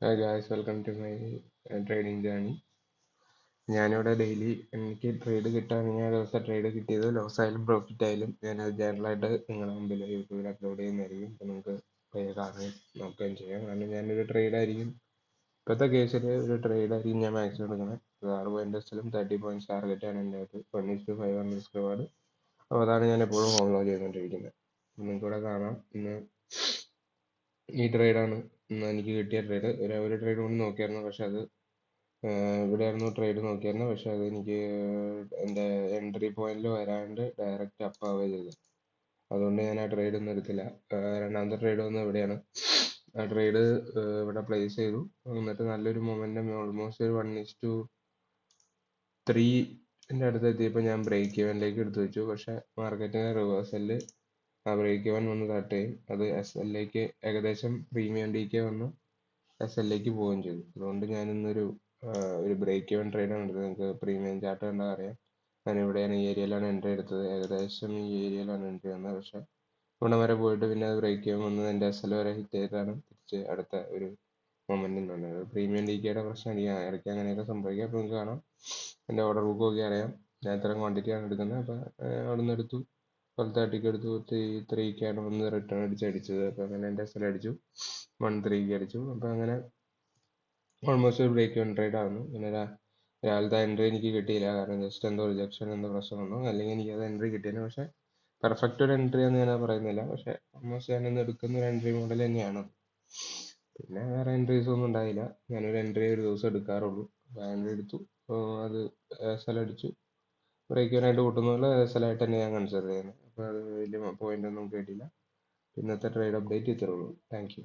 Hi guys, welcome to my trading journey. ഞാനിവിടെ daily എനിക്ക് trade കിട്ടുകയാണെങ്കിൽ ആ ദിവസം ട്രേഡ് കിട്ടിയത് ലോസ് ആയാലും പ്രോഫിറ്റ് ആയാലും ഞാനത് ജനറലായിട്ട് നിങ്ങളുടെ മുമ്പിൽ യൂട്യൂബിൽ അപ്ലോഡ് ചെയ്യുന്നതായിരിക്കും. അപ്പോൾ നിങ്ങൾക്ക് കാണുകയും നോക്കുകയും ചെയ്യാം. കാരണം ഞാനൊരു ട്രേഡായിരിക്കും ഇപ്പോഴത്തെ കേസിൽ ഒരു ട്രേഡായിരിക്കും ഞാൻ മാക്സിമം എടുക്കുന്നത്. 6 പോയിന്റ് 30 പോയിന്റ്സ് ടാർഗറ്റാണ് എൻ്റെ അകത്ത് 1:5 റിസ്ക് റിവാർഡ്. അപ്പോൾ അതാണ് ഞാൻ എപ്പോഴും ഫോളോ ചെയ്തുകൊണ്ടിരിക്കുന്നത്. നിങ്ങൾക്ക് ഇവിടെ കാണാം, ഇന്ന് ഈ ട്രേഡാണ് ഇന്ന് എനിക്ക് കിട്ടിയ ട്രേഡ്. ഒരു ട്രേഡ് കൊണ്ട് നോക്കിയായിരുന്നു, പക്ഷെ അത് ഇവിടെയായിരുന്നു ട്രേഡ് നോക്കിയായിരുന്നു. പക്ഷെ അത് എനിക്ക് എൻ്റെ എൻട്രി പോയിന്റിൽ വരാണ്ട് ഡയറക്റ്റ് അപ്പാവുകയാണ് ചെയ്തത്. അതുകൊണ്ട് ഞാൻ ആ ട്രേഡ് ഒന്നും എടുത്തില്ല. രണ്ടാമത്തെ ട്രേഡ് വന്ന് ഇവിടെയാണ്. ആ ട്രേഡ് ഇവിടെ പ്ലേസ് ചെയ്തു. എന്നിട്ട് നല്ലൊരു മൊമെന്റം, ഓൾമോസ്റ്റ് ഒരു 1:3 അടുത്ത് എത്തിയപ്പോൾ ഞാൻ ബ്രേക്ക് ഇവനിലേക്ക് എടുത്തു വെച്ചു. പക്ഷെ മാർക്കറ്റിന് റിവേഴ്സലിൽ ആ ബ്രേക്ക് ഇവൻ വന്ന് തട്ടുകയും അത് SL ഏകദേശം പ്രീമിയം DK വന്ന് SL പോവുകയും ചെയ്തു. അതുകൊണ്ട് ഞാൻ ഇന്നൊരു ബ്രേക്ക് ഇവൻ ട്രേഡാണ് എടുത്തത്. നിങ്ങൾക്ക് പ്രീമിയം ചാർട്ട് കണ്ടാൽ അറിയാം. ഞാൻ ഇവിടെയാണ്, ഈ ഏരിയയിലാണ് എൻട്രി എടുത്തത്. ഏകദേശം ഈ ഏരിയയിലാണ് എൻട്രി വന്നത്. പക്ഷെ ഇവിടെ വരെ പോയിട്ട് പിന്നെ അത് ബ്രേക്ക് ഇവൻ വന്ന് എൻ്റെ SL വരെ ഹിറ്റ് ചെയ്തിട്ടാണ് തിരിച്ച് അടുത്ത ഒരു മൊമെന്റം വന്നത്. പ്രീമിയം DKയുടെ പ്രശ്നം ഇടയ്ക്ക് അങ്ങനെയൊക്കെ സംഭവിക്കാം. അപ്പോൾ നിങ്ങൾക്ക് കാണാം, എൻ്റെ ഓർഡർ ബുക്ക് നോക്കി അറിയാം ഞാൻ എത്ര ക്വാണ്ടിറ്റിയാണ് എടുക്കുന്നത്. അപ്പോൾ അവിടെ നിന്ന് എടുത്തു, 12:30 എടുത്തു. 3:3 ഒന്ന് റിട്ടേൺ അടിച്ചത്. അപ്പോൾ അങ്ങനെ എൻ്റെ SL അടിച്ചു, 1:3 അടിച്ചു. അപ്പോൾ അങ്ങനെ ഓൾമോസ്റ്റ് ഒരു ബ്രേക്ക് ഇവൻ ട്രേഡ് ആവുന്നു. പിന്നെ രാവിലത്തെ എൻട്രി എനിക്ക് കിട്ടിയില്ല, കാരണം ജസ്റ്റ് എന്തോ റിജക്ഷൻ എന്തോ പ്രശ്നം വന്നു. അല്ലെങ്കിൽ എനിക്ക് അത് എൻട്രി കിട്ടിയിരുന്നു. പക്ഷെ പെർഫെക്റ്റ് ഒരു എൻട്രി എന്ന് ഞാൻ പറയുന്നില്ല, പക്ഷെ ഓൾമോസ്റ്റ് ഞാനിന്ന് എടുക്കുന്ന ഒരു എൻട്രി മോഡൽ തന്നെയാണ്. പിന്നെ വേറെ എൻട്രീസ് ഒന്നും ഉണ്ടായില്ല. ഞാനൊരു എൻട്രി ഒരു ദിവസം എടുക്കാറുള്ളൂ. അപ്പോൾ എൻട്രി എടുത്തു, അത് SL അടിച്ചു. ബ്രേക്ക് ഇവനായിട്ട് കൂട്ടുന്നുള്ള SL ആയിട്ട് തന്നെ ഞാൻ കൺസിഡർ ചെയ്യുന്നത്. അപ്പോൾ അത് വലിയ പോയിന്റ് ഒന്നും കേട്ടില്ല. ഇന്നത്തെ ട്രേഡ് അപ്ഡേറ്റ് ഇത്രേ ഉള്ളൂ. Thank you.